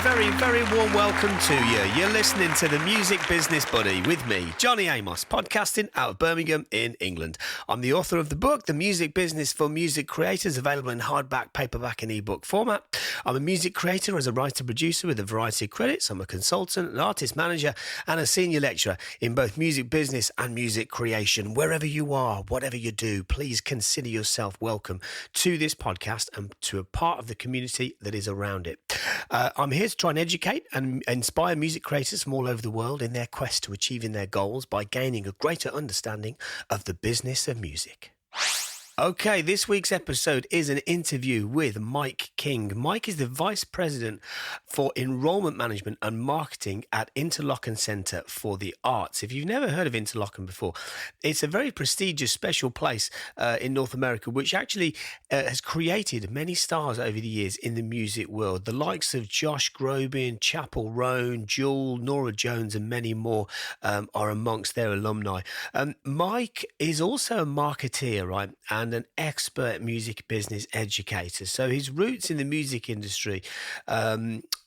very, very warm welcome to you. You're listening to the Music Business Buddy with me, Johnny Amos, podcasting out of Birmingham in England. I'm the author of the book, The Music Business for Music Creators, available in hardback, paperback and ebook format. I'm a music creator as a writer-producer with a variety of credits. I'm a consultant, an artist manager and a senior lecturer in both music business and music creation. Wherever you are, whatever you do, please consider yourself welcome to this podcast and to a part of the community that is around it. I'm here to try and educate and inspire music creators from all over the world in their quest to achieving their goals by gaining a greater understanding of the business of music. Okay, this week's episode is an interview with Mike King. Mike is the Vice President for Enrolment Management and Marketing at Interlochen Center for the Arts. If you've never heard of Interlochen before, it's a very prestigious special place in North America, which actually has created many stars over the years in the music world. The likes of Josh Groban, Chappell Roan, Jewel, Norah Jones, and many more are amongst their alumni. Mike is also a marketeer, right? And an expert music business educator. So his roots in the music industry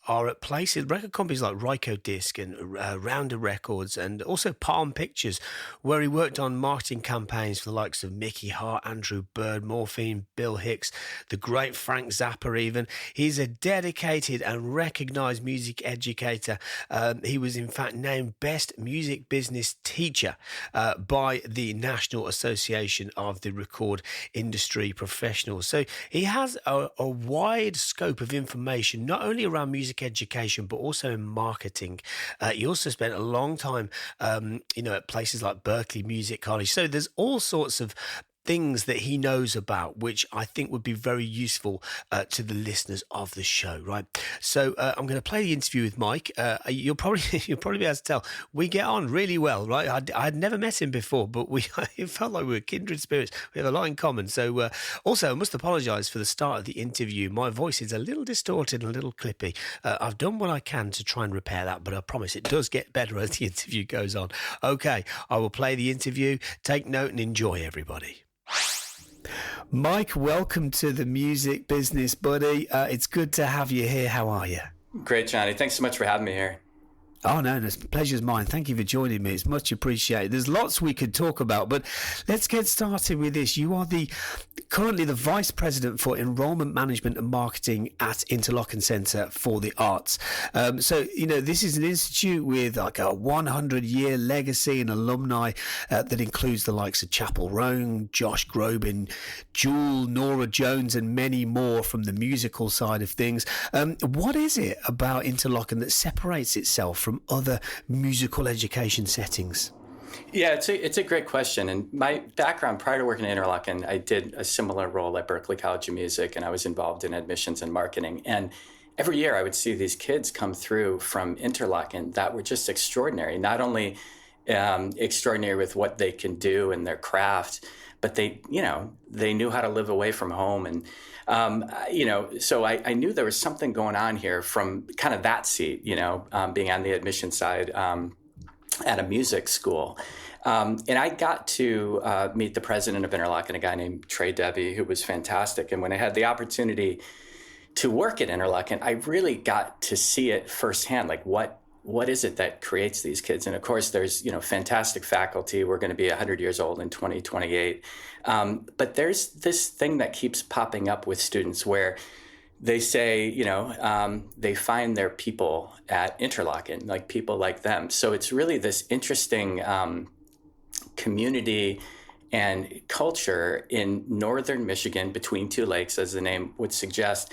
are at places, record companies like Ryko Disc and Rounder Records, and also Palm Pictures, where he worked on marketing campaigns for the likes of Mickey Hart, Andrew Bird, Morphine, Bill Hicks, the great Frank Zappa even. He's a dedicated and recognised music educator. He was in fact named Best Music Business Teacher by the National Association of the Record Industry Professionals. So he has a wide scope of information, not only around music education, but also in marketing. He also spent a long time, at places like Berklee Music College. So there's all sorts of things that he knows about, which I think would be very useful to the listeners of the show, right? So I'm going to play the interview with Mike. You'll probably be able to tell we get on really well, right? I'd never met him before, but it felt like we were kindred spirits. We have a lot in common. So also, I must apologise for the start of the interview. My voice is a little distorted and a little clippy. I've done what I can to try and repair that, but I promise it does get better as the interview goes on. Okay, I will play the interview. Take note and enjoy, everybody. Mike, welcome to the Music Business Buddy. It's good to have you here. How are you? Great, Johnny. Thanks so much for having me here. Oh, no, the pleasure's mine. Thank you for joining me. It's much appreciated. There's lots we could talk about, but let's get started with this. You are currently the Vice President for Enrolment Management and Marketing at Interlochen Center for the Arts. So, this is an institute with like a 100-year legacy and alumni that includes the likes of Chappell Roan, Josh Groban, Jewel, Norah Jones, and many more from the musical side of things. What is it about Interlochen that separates itself from other musical education settings? Yeah, it's a great question. And my background prior to working at Interlochen, I did a similar role at Berklee College of Music, and I was involved in admissions and marketing. And every year I would see these kids come through from Interlochen that were just extraordinary, not only extraordinary with what they can do in their craft, but they knew how to live away from home. And so I knew there was something going on here from kind of that seat, being on the admission side at a music school. And I got to meet the president of Interlochen, a guy named Trey Debbie, who was fantastic. And when I had the opportunity to work at Interlochen, I really got to see it firsthand, like what is it that creates these kids? And of course, there's, fantastic faculty. We're going to be 100 years old in 2028. But there's this thing that keeps popping up with students where they say, they find their people at Interlochen, like people like them. So it's really this interesting community and culture in northern Michigan between two lakes, as the name would suggest,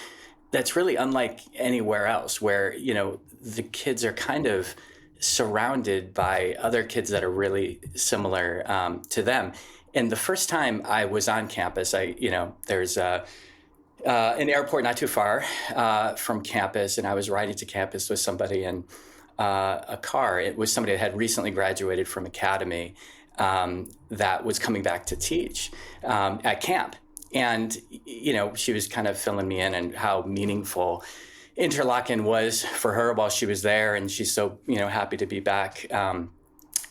that's really unlike anywhere else, where, the kids are kind of surrounded by other kids that are really similar to them. And the first time I was on campus, there's an airport not too far from campus, and I was riding to campus with somebody in a car. It was somebody that had recently graduated from academy that was coming back to teach at camp. And, she was kind of filling me in on how meaningful Interlochen was for her while she was there. And she's so, happy to be back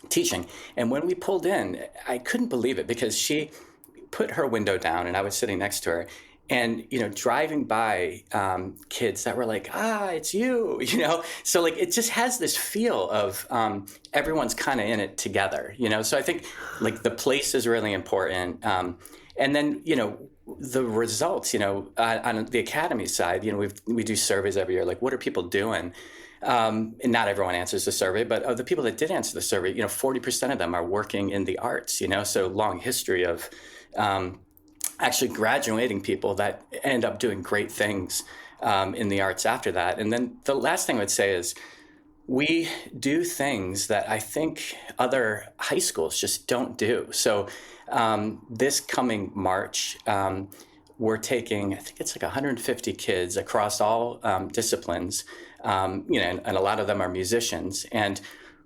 teaching. And when we pulled in, I couldn't believe it because she put her window down and I was sitting next to her. And, driving by kids that were like, it's you, So like, it just has this feel of everyone's kind of in it together, So I think like the place is really important. And then, the results, on the academy side, we do surveys every year. Like, what are people doing? And not everyone answers the survey, but of the people that did answer the survey, 40% of them are working in the arts, so long history of actually graduating people that end up doing great things in the arts after that. And then the last thing I would say is we do things that I think other high schools just don't do. So this coming March, we're taking, I think it's like 150 kids across all disciplines, and a lot of them are musicians. And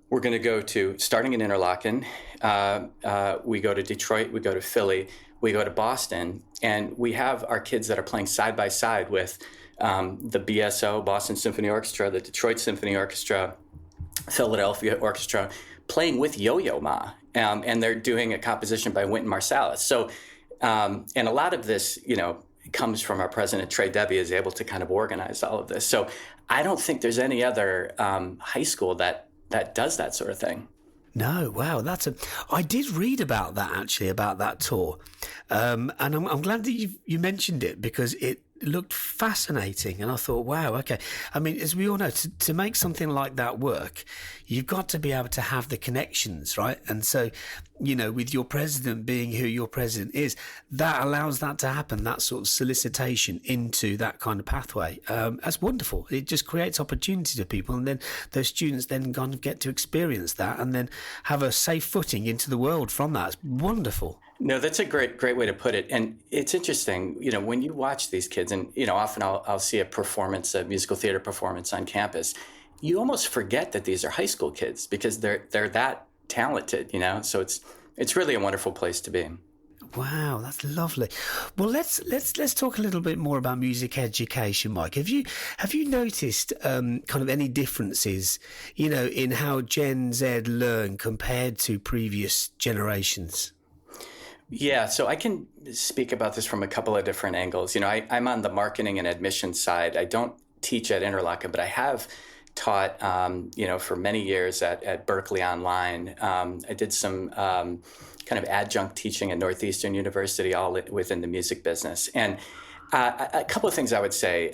we're going to go to, starting in Interlochen, we go to Detroit, we go to Philly, we go to Boston, and we have our kids that are playing side by side with the BSO, Boston Symphony Orchestra, the Detroit Symphony Orchestra, Philadelphia Orchestra, playing with Yo-Yo Ma. And they're doing a composition by Wynton Marsalis. So, and a lot of this, comes from our president, Trey Debbie, is able to kind of organize all of this. So I don't think there's any other high school that does that sort of thing. No, wow, I did read about that actually, about that tour, and I'm glad that you mentioned it because it looked fascinating, and I thought, wow, okay. I mean, as we all know, to make something like that work, you've got to be able to have the connections, right? And so, with your president being who your president is, that allows that to happen, that sort of solicitation into that kind of pathway. That's wonderful. It just creates opportunity to people, and then those students then kind of get to experience that and then have a safe footing into the world from that. It's wonderful. No, that's a great way to put it. And it's interesting, when you watch these kids, and, often I'll see a musical theater performance on campus, you almost forget that these are high school kids because they're that talented, So it's really a wonderful place to be. Wow, that's lovely. Well, let's talk a little bit more about music education, Mike. Have you noticed kind of any differences, in how Gen Z learn compared to previous generations? Yeah, so I can speak about this from a couple of different angles. I'm on the marketing and admissions side. I don't teach at Interlochen, but I have taught, for many years at Berkeley Online. I did some kind of adjunct teaching at Northeastern University, all within the music business. And a couple of things I would say,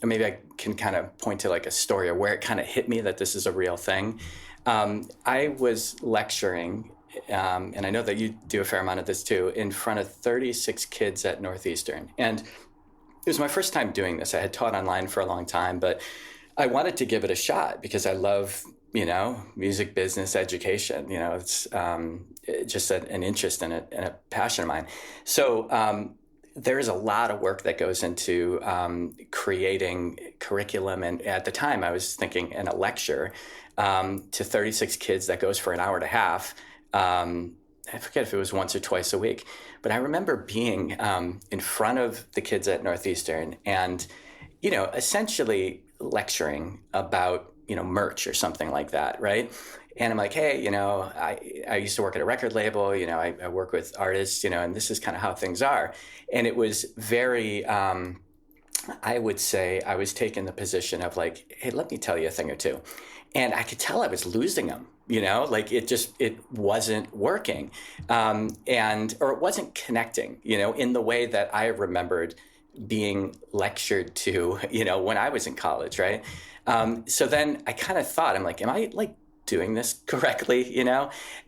maybe I can kind of point to like a story of where it kind of hit me that this is a real thing. I was lecturing, and I know that you do a fair amount of this too, in front of 36 kids at Northeastern. And it was my first time doing this. I had taught online for a long time, but I wanted to give it a shot because I love, music business education. It's just an interest and a passion of mine. So there is a lot of work that goes into creating curriculum. And at the time I was thinking in a lecture to 36 kids that goes for an hour and a half. I forget if it was once or twice a week, but I remember being in front of the kids at Northeastern and, essentially lecturing about, merch or something like that, right? And I'm like, hey, I used to work at a record label, I work with artists, and this is kind of how things are. And it was very, I would say I was taking the position of like, hey, let me tell you a thing or two. And I could tell I was losing them, like it wasn't working. Or it wasn't connecting, in the way that I remembered being lectured to, when I was in college, right? So then I kind of thought, I'm like, am I like doing this correctly,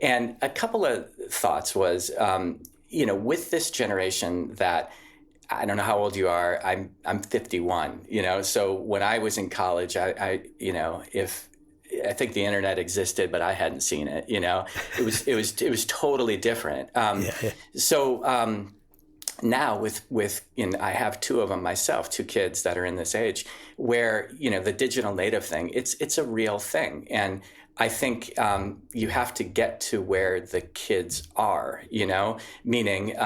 And a couple of thoughts was, with this generation that, I don't know how old you are, I'm 51, so when I was in college, I I think the internet existed, but I hadn't seen it. It was totally different. So now with I have two of them myself, two kids that are in this age, where the digital native thing, it's a real thing, and I think you have to get to where the kids are. Meaning.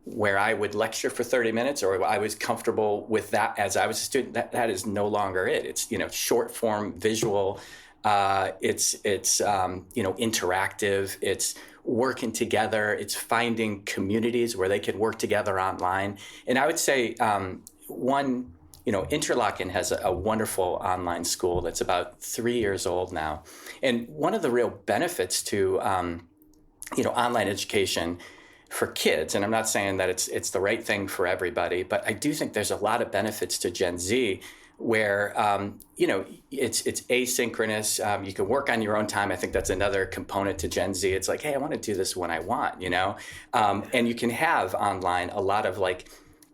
Where I would lecture for 30 minutes or I was comfortable with that as I was a student, that is no longer it. It's, short form visual It's interactive. It's working together. It's finding communities where they can work together online. And I would say Interlochen has a wonderful online school that's about 3 years old now. And one of the real benefits to online education for kids, and I'm not saying that it's the right thing for everybody, but I do think there's a lot of benefits to Gen Z where it's asynchronous. You can work on your own time. I think that's another component to Gen Z. It's like, hey, I want to do this when I want, and you can have online a lot of like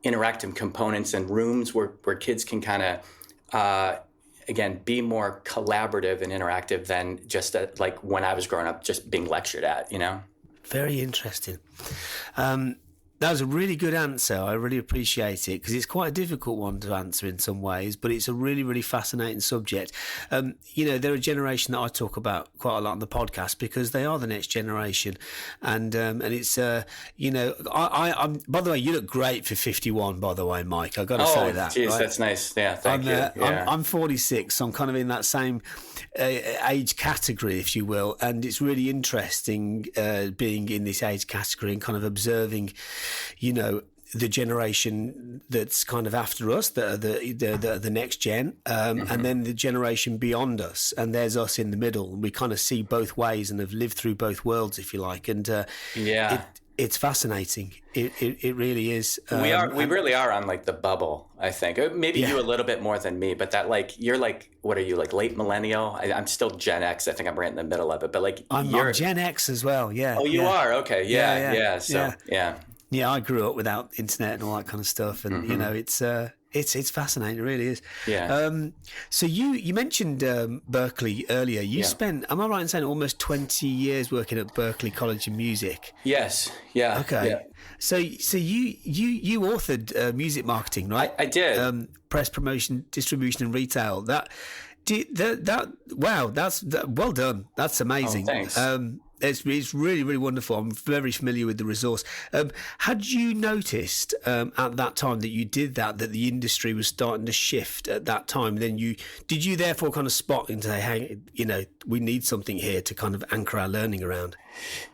interactive components and rooms where kids can kind of again be more collaborative and interactive than just like when I was growing up just being lectured at. Very interesting. That was a really good answer. I really appreciate it because it's quite a difficult one to answer in some ways, but it's a really, really fascinating subject. They're a generation that I talk about quite a lot on the podcast because they are the next generation. And it's, I'm, by the way, you look great for 51, by the way, Mike. I've got to say that. Geez, right? That's nice. Yeah, thank you. Yeah. I'm 46, so I'm kind of in that same age category, if you will. And it's really interesting being in this age category and kind of observing the generation that's kind of after us, the next gen, and then the generation beyond us, and there's us in the middle. And we kind of see both ways and have lived through both worlds, if you like. And it's fascinating. It really is. We really are on like the bubble, I think. Maybe you a little bit more than me, but that like you're like, what are you, like late millennial? I'm still Gen X. I think I'm right in the middle of it. But like I'm Gen X as well. Yeah. Oh, you are? Okay. Yeah. So yeah. Yeah, I grew up without internet and all that kind of stuff, and it's fascinating. It really is. Yeah. So you mentioned Berklee earlier. You spent, am I right in saying, almost 20 years working at Berklee College of Music? Yes. Yeah. Okay. Yeah. So you authored music marketing, right? I did. Press, promotion, distribution, and retail. Wow, that's well done. That's amazing. Oh, thanks. It's really, really wonderful. I'm very familiar with the resource. Had you noticed at that time that you did that the industry was starting to shift at that time? Then did you therefore kind of spot and say, hey, we need something here to kind of anchor our learning around?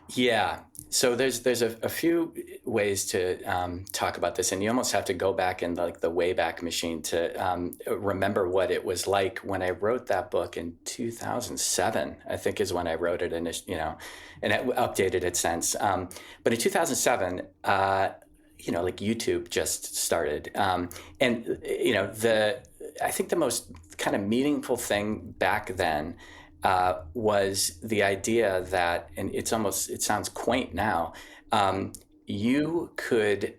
Yeah. So there's a few ways to talk about this, and you almost have to go back in like the Wayback Machine to remember what it was like when I wrote that book in 2007. I think is when I wrote it, and it updated it since. But in 2007, like YouTube just started, and I think the most kind of meaningful thing back then was the idea that, and it sounds quaint now, you could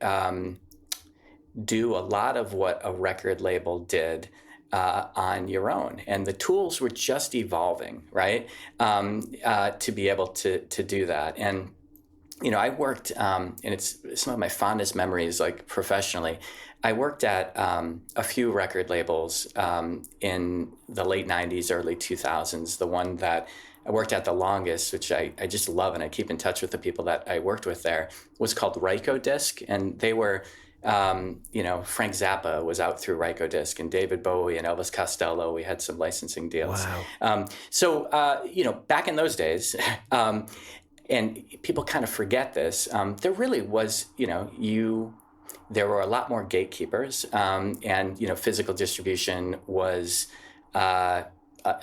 do a lot of what a record label did on your own, and the tools were just evolving, right? To be able to do that. And I worked, and it's some of my fondest memories, like professionally. I worked at a few record labels in the late 90s, early 2000s. The one that I worked at the longest, which I just love, and I keep in touch with the people that I worked with there, was called Rykodisc. And they were, Frank Zappa was out through Rykodisc, and David Bowie and Elvis Costello. We had some licensing deals. Wow. So back in those days, and people kind of forget this, there really was, there were a lot more gatekeepers, and physical distribution was a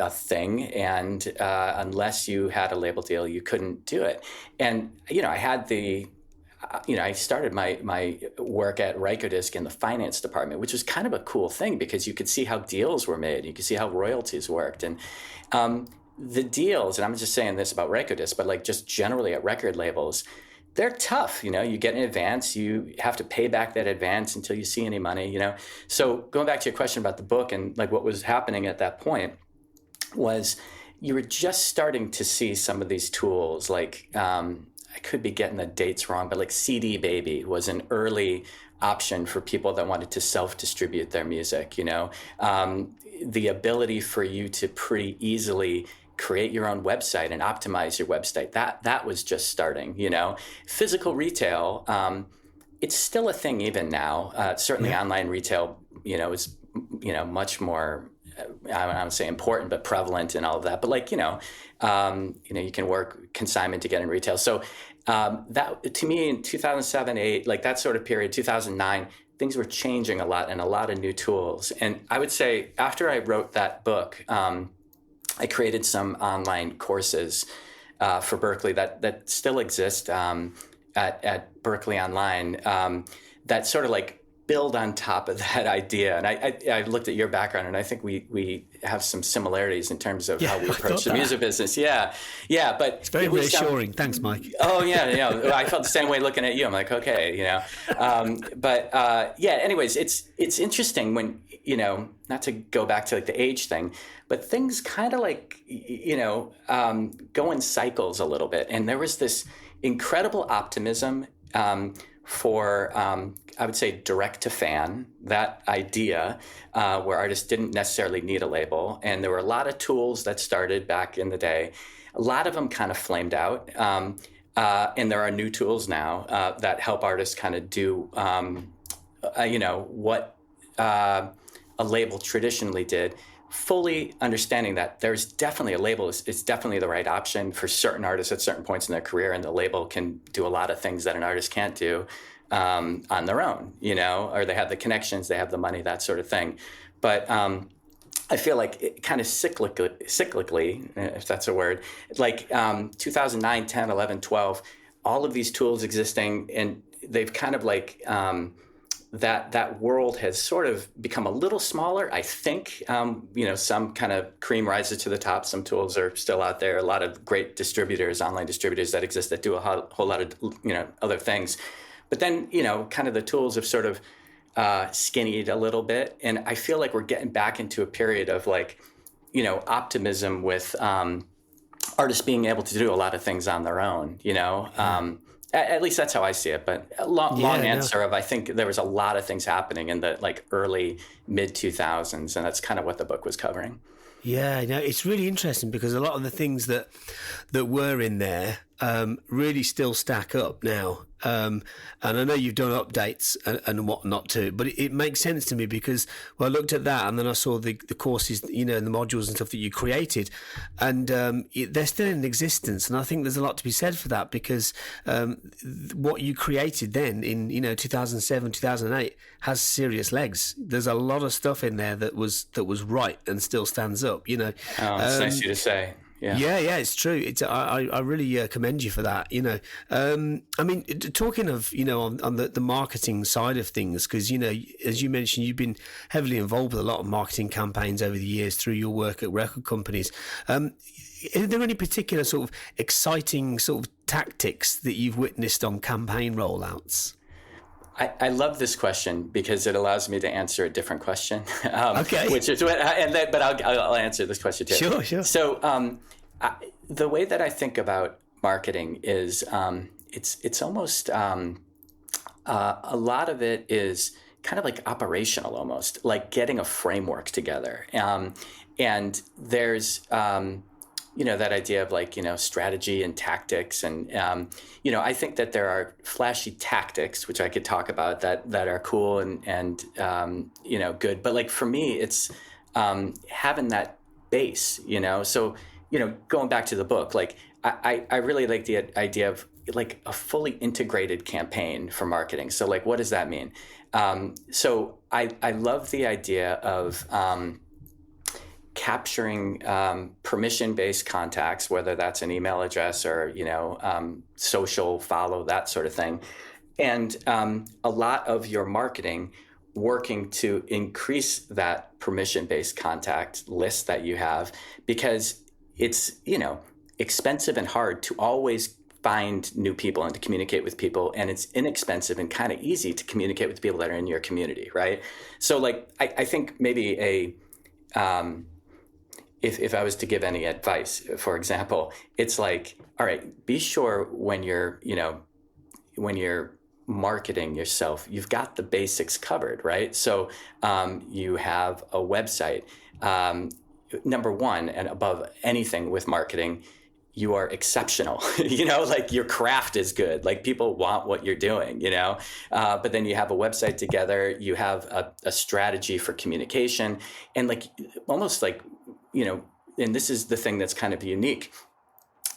thing, and unless you had a label deal, you couldn't do it. And I had I started my work at Rykodisc in the finance department, which was kind of a cool thing because you could see how deals were made, you could see how royalties worked, and the deals. And I'm just saying this about Rykodisc, but like just generally at record labels, they're tough. You get an advance, you have to pay back that advance until you see any money, So going back to your question about the book and like what was happening at that point was you were just starting to see some of these tools. Like I could be getting the dates wrong, but like CD Baby was an early option for people that wanted to self-distribute their music, the ability for you to pretty easily create your own website and optimize your website. That was just starting, Physical retail, it's still a thing even now. Certainly online retail, is, much more I don't say important, but prevalent and all of that. But like, you can work consignment to get in retail. So that to me in 2007, 8, like that sort of period, 2009, things were changing a lot and a lot of new tools. And I would say after I wrote that book, I created some online courses for Berkeley that still exist at Berkeley Online that sort of like build on top of that idea. And I looked at your background, and I think we have some similarities in terms of how we approach the music business. Yeah. But it's very reassuring. Thanks, Mike. Oh yeah. I felt the same way looking at you. I'm like, okay, anyways, it's interesting when, not to go back to like the age thing, but things kind of like, go in cycles a little bit. And there was this incredible optimism for, I would say, direct to fan, that idea where artists didn't necessarily need a label. And there were a lot of tools that started back in the day. A lot of them kind of flamed out. And there are new tools now that help artists kind of do, what a label traditionally did, fully understanding that there's definitely a label. It's definitely the right option for certain artists at certain points in their career, and the label can do a lot of things that an artist can't do on their own, or they have the connections, they have the money, that sort of thing. But I feel like it kind of cyclically, if that's a word, like 2009, 10, 11, 12, all of these tools existing, and they've kind of like that world has sort of become a little smaller, I think. Some kind of cream rises to the top. Some tools are still out there. A lot of great distributors, online distributors that exist that do a whole lot of, other things. But then, kind of the tools have sort of skinnied a little bit. And I feel like we're getting back into a period of like, optimism with artists being able to do a lot of things on their own, At least that's how I see it. But long answer of, I think there was a lot of things happening in the like early mid 2000s, and that's kind of what the book was covering. Yeah, it's really interesting because a lot of the things that were in there really still stack up now. And I know you've done updates and whatnot too, but it makes sense to me because I looked at that and then I saw the courses, and the modules and stuff that you created, and they're still in existence. And I think there's a lot to be said for that because what you created then in 2007, 2008 has serious legs. There's a lot of stuff in there that was right and still stands up. Oh, it's nice of you to say. Yeah, it's true. I really commend you for that. I mean, talking of on the marketing side of things, because as you mentioned, you've been heavily involved with a lot of marketing campaigns over the years through your work at record companies. Are there any particular sort of exciting sort of tactics that you've witnessed on campaign rollouts? I love this question because it allows me to answer a different question. Okay. Which is but I'll answer this question too. Sure. So the way that I think about marketing is it's almost a lot of it is kind of like operational, almost like getting a framework together. And there's that idea of like, strategy and tactics. And, I think that there are flashy tactics, which I could talk about that are cool and good. But like, for me, it's having that base, so, going back to the book, like I really like the idea of like a fully integrated campaign for marketing. So like, what does that mean? So I love the idea of, capturing permission-based contacts, whether that's an email address or social follow, that sort of thing, and a lot of your marketing working to increase that permission-based contact list that you have, because it's expensive and hard to always find new people and to communicate with people, and it's inexpensive and kind of easy to communicate with people that are in your community, right? So like I think maybe if I was to give any advice, for example, it's like, all right, be sure when you're marketing yourself, you've got the basics covered, right? So you have a website. Number one, and above anything with marketing, you are exceptional, like your craft is good, like people want what you're doing, but then you have a website together, you have a strategy for communication, and like almost like, and this is the thing that's kind of unique,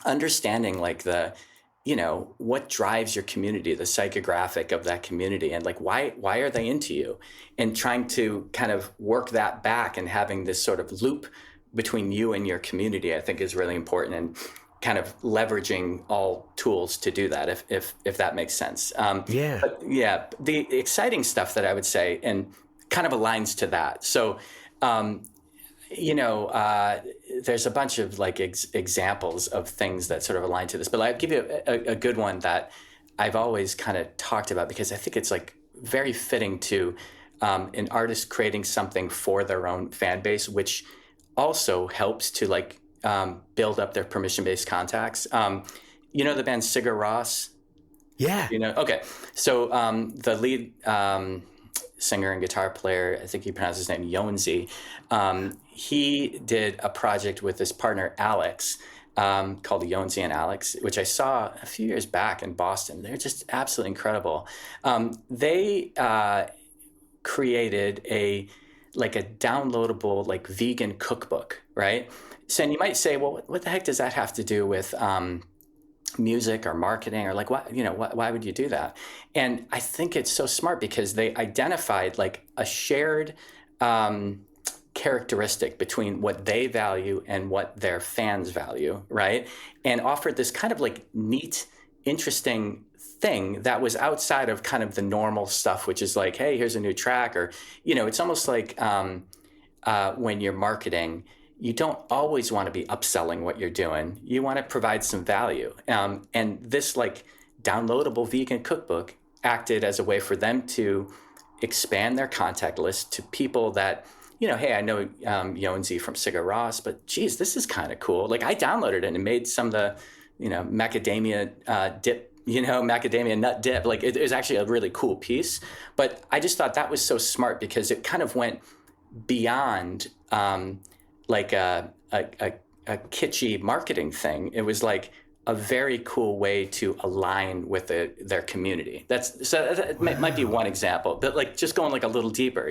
understanding like what drives your community, the psychographic of that community, and like why are they into you, and trying to kind of work that back, and having this sort of loop between you and your community, I think is really important, and kind of leveraging all tools to do that, if that makes sense. But yeah, the exciting stuff that I would say, and kind of aligns to that. So, there's a bunch of like examples of things that sort of align to this, but I'll give you a good one that I've always kind of talked about, because I think it's like very fitting to an artist creating something for their own fan base, which also helps to like build up their permission-based contacts. The band Sigur Rós? Yeah. Okay. So the lead singer and guitar player, I think he pronounced his name Jónsi, he did a project with his partner Alex called Jónsi and Alex, which I saw a few years back in Boston. They're just absolutely incredible. They created a downloadable like vegan cookbook, right? So, and you might say, well, what the heck does that have to do with music or marketing, or like why would you do that? And I think it's so smart, because they identified like a shared characteristic between what they value and what their fans value, right? And offered this kind of like neat, interesting thing that was outside of kind of the normal stuff, which is like, hey, here's a new track, or it's almost like when you're marketing, you don't always want to be upselling what you're doing. You want to provide some value. And this like downloadable vegan cookbook acted as a way for them to expand their contact list to people that, hey, I know Jónsi from Sigur Rós, but geez, this is kind of cool. Like I downloaded it and made some of the, macadamia dip, macadamia nut dip. Like it was actually a really cool piece. But I just thought that was so smart, because it kind of went beyond like a kitschy marketing thing. It was like a very cool way to align with their community. That might be one example, but like just going like a little deeper,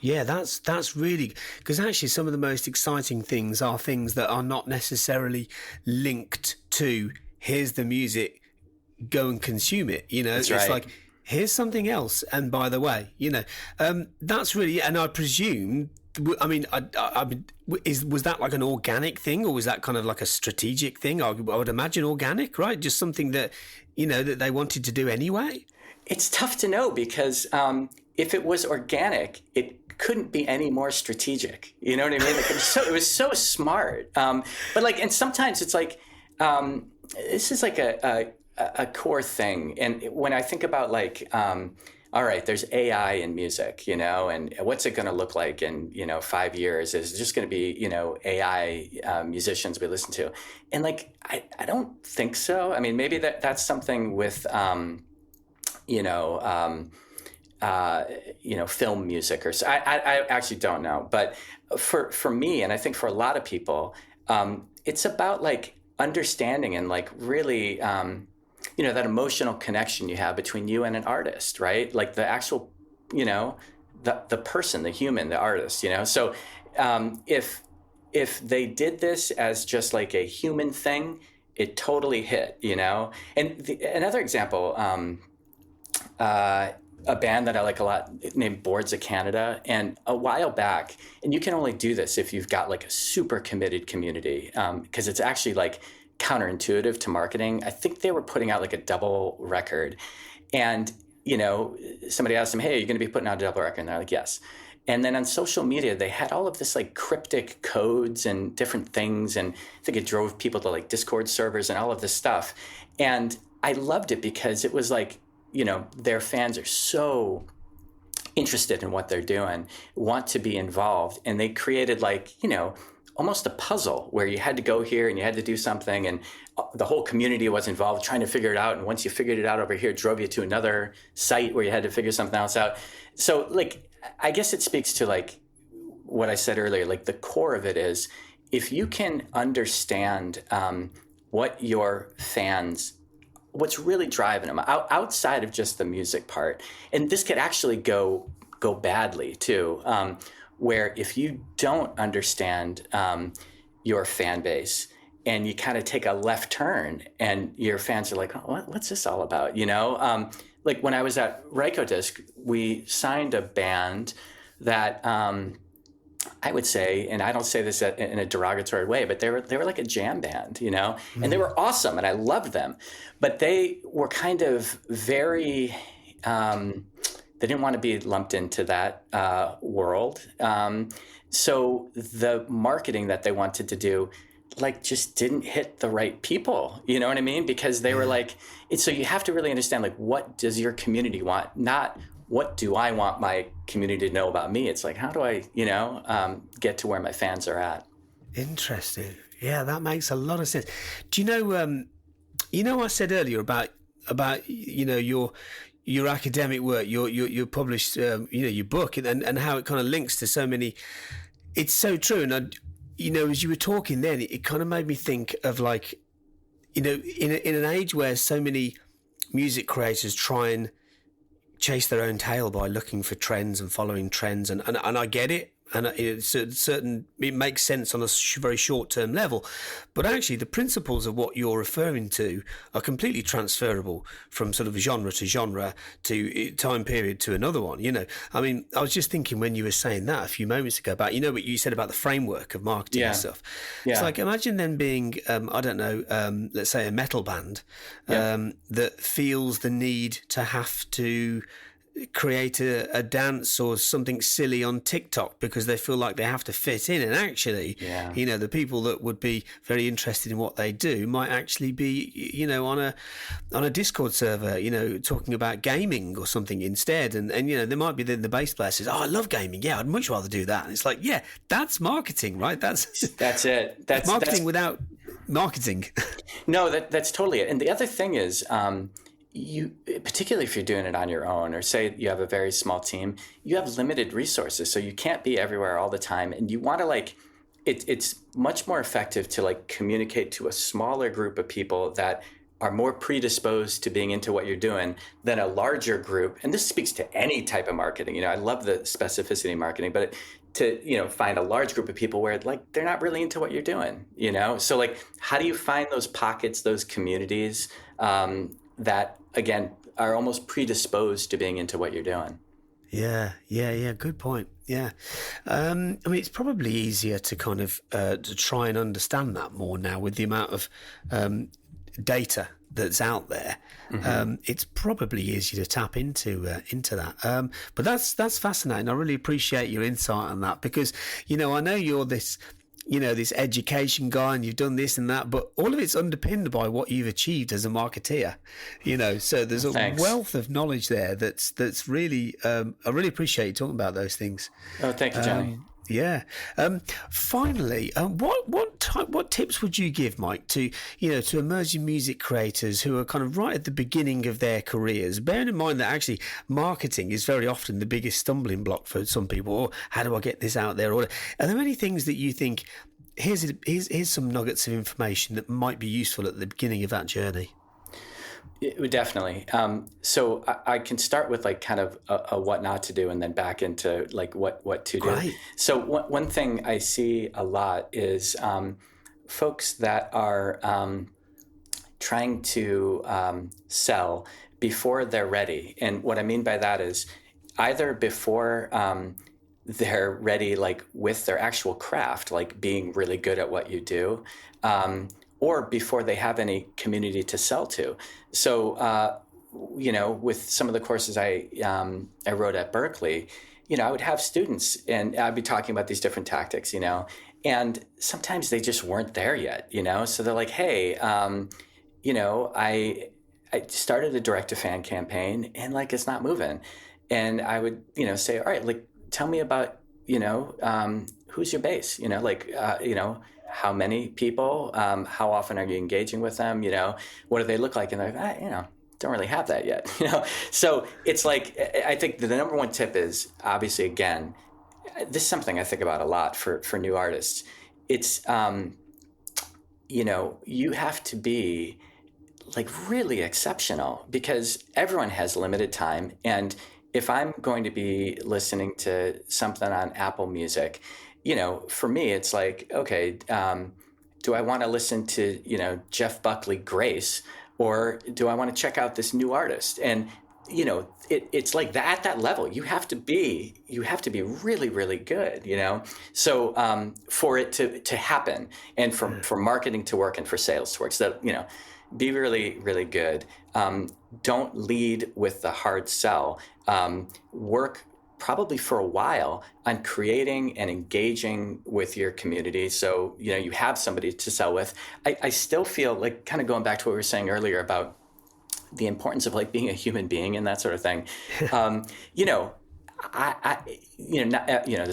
Yeah, that's really, because actually some of the most exciting things are things that are not necessarily linked to here's the music, go and consume it. That's it's right. like here's something else, and by the way, that's really, and I presume. I mean, was that like an organic thing, or was that kind of like a strategic thing? I would imagine organic, right? Just something that, that they wanted to do anyway. It's tough to know, because if it was organic, it couldn't be any more strategic. You know what I mean? Like it was so smart. But like, and sometimes it's like, this is like a core thing. And when I think about like, all right, there's AI in music, and what's it going to look like in, 5 years? Is it just going to be, AI musicians we listen to? And like, I don't think so. I mean, maybe that's something with, film music, or so. I actually don't know. But for me, and I think for a lot of people, it's about like understanding and like really, that emotional connection you have between you and an artist, right? Like the actual, the person, the human, the artist, So if they did this as just like a human thing, it totally hit, And another example, a band that I like a lot named Boards of Canada, and a while back, and you can only do this if you've got like a super committed community, because it's actually like counterintuitive to marketing. I think they were putting out like a double record, and somebody asked them, hey, are you going to be putting out a double record? And they're like, yes. And then on social media, they had all of this like cryptic codes and different things, and I think it drove people to like Discord servers and all of this stuff. And I loved it, because it was like, their fans are so interested in what they're doing, want to be involved, and they created like, almost a puzzle where you had to go here and you had to do something, and the whole community was involved trying to figure it out. And once you figured it out over here, it drove you to another site where you had to figure something else out. So like, I guess it speaks to like what I said earlier, like the core of it is, if you can understand what your fans, what's really driving them outside of just the music part. And this could actually go badly too, where if you don't understand your fan base and you kind of take a left turn and your fans are like, oh, what's this all about? Like when I was at Rykodisc, we signed a band that I would say, and I don't say this in a derogatory way, but they were like a jam band, and they were awesome and I loved them, but they were kind of very, they didn't want to be lumped into that world. So the marketing that they wanted to do, like, just didn't hit the right people. You know what I mean? Because they were like, so you have to really understand, like, what does your community want? Not what do I want my community to know about me? It's like, how do I, get to where my fans are at? Interesting. Yeah, that makes a lot of sense. Do you know, I said earlier about your academic work, your published, your book, and how it kind of links to so many. It's so true. And as you were talking then, it kind of made me think of, like, in an age where so many music creators try and chase their own tail by looking for trends and following trends, and I get it. And it makes sense on a very short-term level. But actually, the principles of what you're referring to are completely transferable from sort of genre to genre to time period to another one. I mean, I was just thinking when you were saying that a few moments ago about, what you said about the framework of marketing and stuff. Yeah. It's like, imagine them being, let's say a metal band that feels the need to have to create a dance or something silly on TikTok because they feel like they have to fit in, and actually the people that would be very interested in what they do might actually be on a Discord server talking about gaming or something instead, and there might be the bass player says, I love gaming, I'd much rather do that, and it's like, that's marketing, right? That's it. That's marketing without marketing. No, that's totally it. And the other thing is, you, particularly if you're doing it on your own, or say you have a very small team, you have limited resources, so you can't be everywhere all the time, and you want to it's much more effective to communicate to a smaller group of people that are more predisposed to being into what you're doing than a larger group. And this speaks to any type of marketing. I love the specificity marketing, but to find a large group of people where they're not really into what you're doing. So how do you find those pockets, those communities that, again, are almost predisposed to being into what you're doing? Yeah. Good point. Yeah. I mean, it's probably easier to kind of to try and understand that more now with the amount of data that's out there. Mm-hmm. It's probably easier to tap into that. But that's fascinating. I really appreciate your insight on that because, I know you're this education guy and you've done this and that, but all of it's underpinned by what you've achieved as a marketeer, so there's a wealth of knowledge there that's really, I really appreciate you talking about those things. Oh, thank you, Johnny. Yeah. Finally, what tips would you give, Mike, to emerging music creators who are kind of right at the beginning of their careers, bearing in mind that actually marketing is very often the biggest stumbling block for some people, or how do I get this out there? Or are there any things that you think, here's some nuggets of information that might be useful at the beginning of that journey? Definitely. So I can start with kind of a what not to do, and then back into what to do. Great. So one thing I see a lot is folks that are trying to sell before they're ready. And what I mean by that is either before they're ready, with their actual craft, being really good at what you do, or before they have any community to sell to. So, with some of the courses I wrote at Berkeley, I would have students and I'd be talking about these different tactics, and sometimes they just weren't there yet, So they're like, hey, I started a direct-to-fan campaign and it's not moving. And I would, say, all right, tell me about, who's your base, how many people, how often are you engaging with them? What do they look like? And they're like, don't really have that yet. So it's I think the number one tip is obviously, again, this is something I think about a lot for new artists. It's, you have to be like really exceptional because everyone has limited time. And if I'm going to be listening to something on Apple Music, for me, it's like, okay, do I want to listen to, Jeff Buckley Grace, or do I want to check out this new artist? And, it's like that at that level, you have to be really, really good, So for it to happen and for marketing to work and for sales to work, so that, be really, really good. Don't lead with the hard sell. Work probably for a while on creating and engaging with your community. So, you have somebody to sell with. I still feel like, kind of going back to what we were saying earlier about the importance of like being a human being and that sort of thing. There's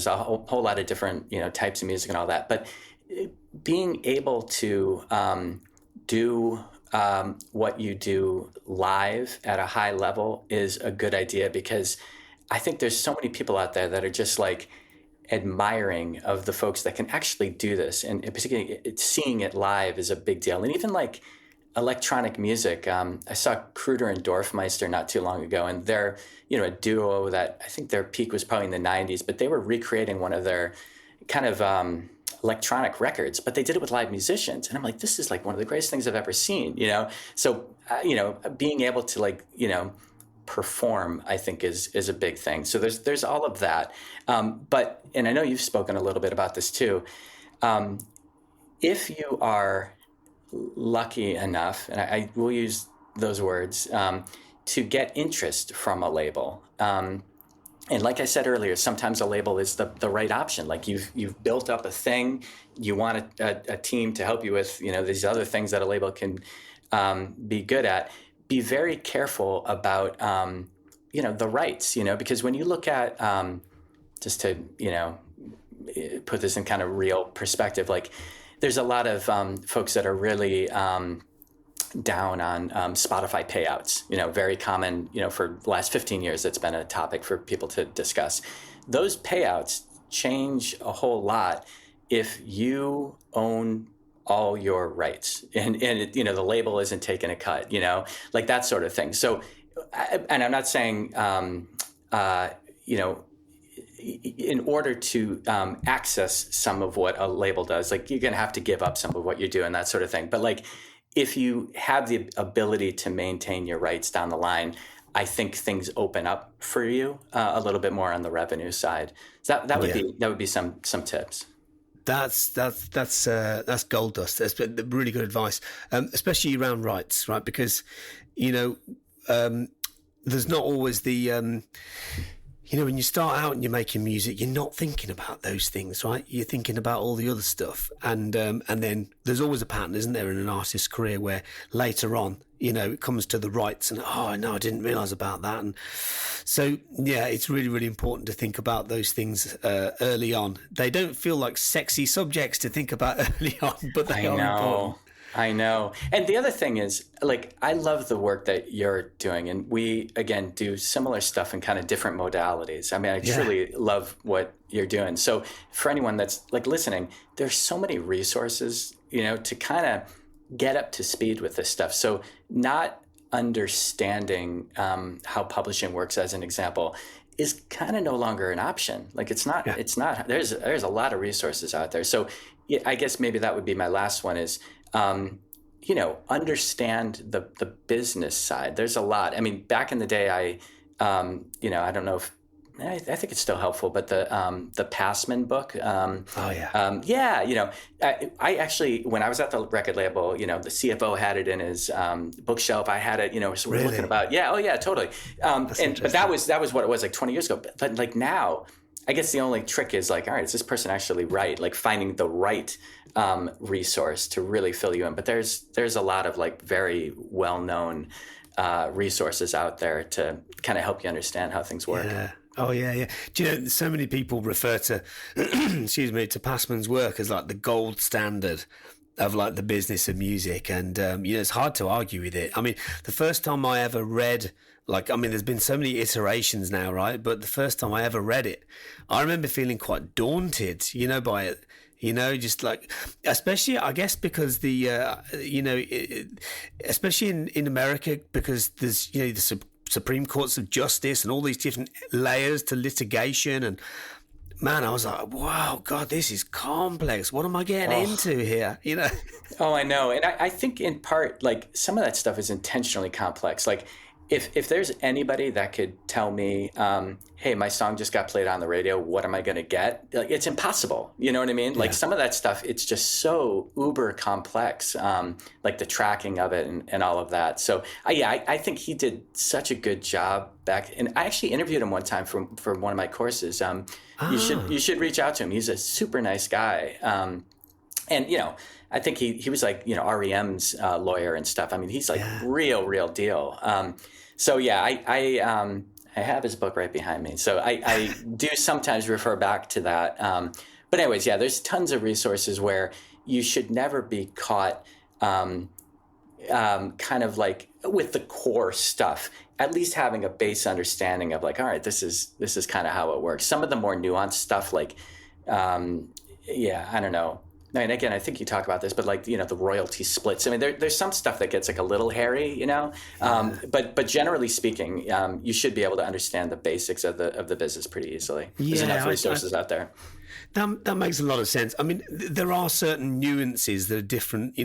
a whole lot of different, types of music and all that, but being able to do what you do live at a high level is a good idea, because I think there's so many people out there that are just like admiring of the folks that can actually do this. And particularly seeing it live is a big deal. And even like electronic music, I saw Kruder and Dorfmeister not too long ago, and they're, a duo that I think their peak was probably in the 90s, but they were recreating one of their kind of electronic records, but they did it with live musicians. And I'm like, this is like one of the greatest things I've ever seen, So, being able to like, perform, I think is a big thing. So there's all of that. But, and I know you've spoken a little bit about this too. If you are lucky enough, and I will use those words, to get interest from a label, and like I said earlier, sometimes a label is the right option. Like you've built up a thing, you want a team to help you with, these other things that a label can be good at. Be very careful about, the rights, because when you look at, just to, put this in kind of real perspective, like there's a lot of folks that are really down on Spotify payouts, very common, for the last 15 years, it's been a topic for people to discuss. Those payouts change a whole lot if you own all your rights and the label isn't taking a cut, like that sort of thing. So, and I'm not saying, in order to access some of what a label does, like you're going to have to give up some of what you do and that sort of thing. But like, if you have the ability to maintain your rights down the line, I think things open up for you a little bit more on the revenue side. So that would be some tips. That's gold dust. That's really good advice, especially around rights, right? Because there's not always the when you start out and you're making music, you're not thinking about those things, right? You're thinking about all the other stuff, and then there's always a pattern, isn't there, in an artist's career where later on, it comes to the rights, and I didn't realise about that, and so it's really, really important to think about those things early on. They don't feel like sexy subjects to think about early on, but they are important. I know. And the other thing is, like, I love the work that you're doing. And we, again, do similar stuff in kind of different modalities. I mean, I truly love what you're doing. So for anyone that's like listening, there's so many resources, to kind of get up to speed with this stuff. So not understanding how publishing works, as an example, is kind of no longer an option. Like it's not, there's a lot of resources out there. So I guess maybe that would be my last one is, understand the business side. There's a lot. I mean, back in the day, I don't know if, I think it's still helpful, but the Passman book. I actually, when I was at the record label, the CFO had it in his bookshelf. I had it, so we're looking about, totally. But that was what it was like 20 years ago. But like now, I guess the only trick is like, all right, is this person actually right? Like finding the right resource to really fill you in. But there's a lot of like very well-known resources out there to kind of help you understand how things work. Yeah. Oh, yeah. Do you know, so many people refer to, to Passman's work as like the gold standard of like the business of music. And, it's hard to argue with it. I mean, the first time I ever read, there's been so many iterations now, right? But the first time I ever read it, I remember feeling quite daunted, by it. Just like, especially, I guess, because especially in America, because there's, the Supreme Courts of Justice and all these different layers to litigation. And man, I was like, wow, God, this is complex. What am I getting into here? Oh, I know. And I think in part, like, some of that stuff is intentionally complex. Like, if there's anybody that could tell me, hey, my song just got played on the radio, what am I going to get? Like, it's impossible. You know what I mean? Yeah. Like, some of that stuff, it's just so uber complex, like the tracking of it and all of that. So, I think he did such a good job back. And I actually interviewed him one time for one of my courses. You should reach out to him. He's a super nice guy. And, I think he was like, REM's lawyer and stuff. I mean, he's like real deal. I have his book right behind me. So I do sometimes refer back to that. But anyways, there's tons of resources where you should never be caught kind of like with the core stuff, at least having a base understanding of like, all right, this is kind of how it works. Some of the more nuanced stuff, like, I don't know. I mean, again, I think you talk about this, but like, the royalty splits. I mean, there's some stuff that gets like a little hairy, but generally speaking, you should be able to understand the basics of the business pretty easily. There's enough resources out there. That makes a lot of sense. I mean, there are certain nuances that are different,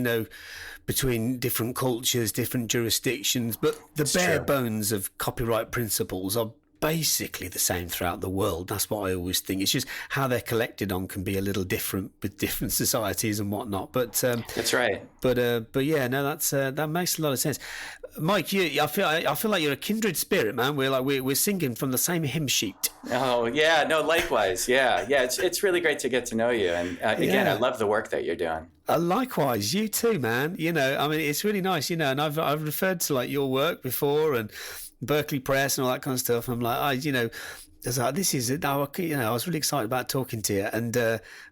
between different cultures, different jurisdictions, but the bare bones of copyright principles are basically the same throughout the world. That's what I always think. It's just how they're collected on can be a little different with different societies and whatnot. But that's right. But that makes a lot of sense. Mike, I feel like you're a kindred spirit, man. We're singing from the same hymn sheet. Oh yeah, no, likewise. Yeah. It's really great to get to know you, and again, I love the work that you're doing. Likewise, you too, man. I mean, it's really nice, and I've referred to like your work before and Berkeley Press and all that kind of stuff. I'm like, I was like, this is it. I was really excited about talking to you, and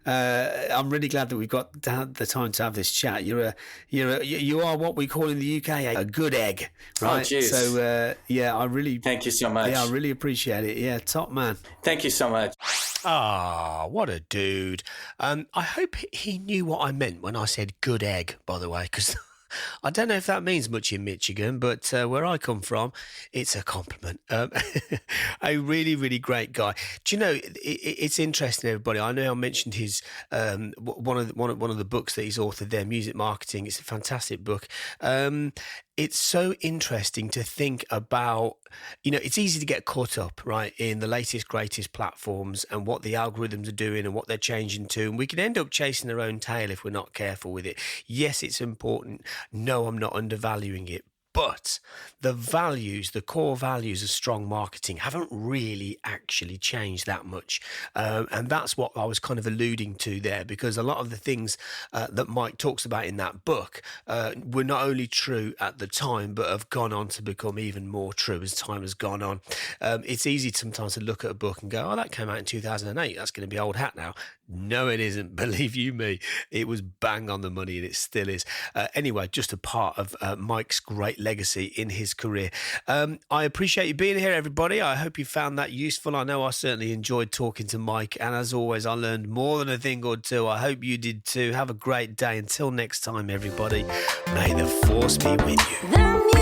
I'm really glad that we've got the time to have this chat. You are what we call in the UK a good egg, right? Oh, geez. So I really thank you so much. Yeah, I really appreciate it. Yeah, top man. Thank you so much. Ah, what a dude. I hope he knew what I meant when I said good egg, by the way, because I don't know if that means much in Michigan, but where I come from, it's a compliment. A really, really great guy. Do you know, it's interesting, everybody. I know I mentioned his one of the books that he's authored there, Music Marketing. It's a fantastic book. It's so interesting to think about, it's easy to get caught up, right, in the latest, greatest platforms and what the algorithms are doing and what they're changing to. And we can end up chasing our own tail if we're not careful with it. Yes, it's important. No, I'm not undervaluing it. But the core values of strong marketing haven't really actually changed that much. And that's what I was kind of alluding to there, because a lot of the things that Mike talks about in that book were not only true at the time, but have gone on to become even more true as time has gone on. It's easy sometimes to look at a book and go, oh, that came out in 2008. That's going to be old hat now. No, it isn't. Believe you me, it was bang on the money, and it still is. Anyway, just a part of Mike's great legacy in his career. I appreciate you being here, everybody. I hope you found that useful. I know I certainly enjoyed talking to Mike, and as always, I learned more than a thing or two. I hope you did too. Have a great day. Until next time, everybody, may the force be with you.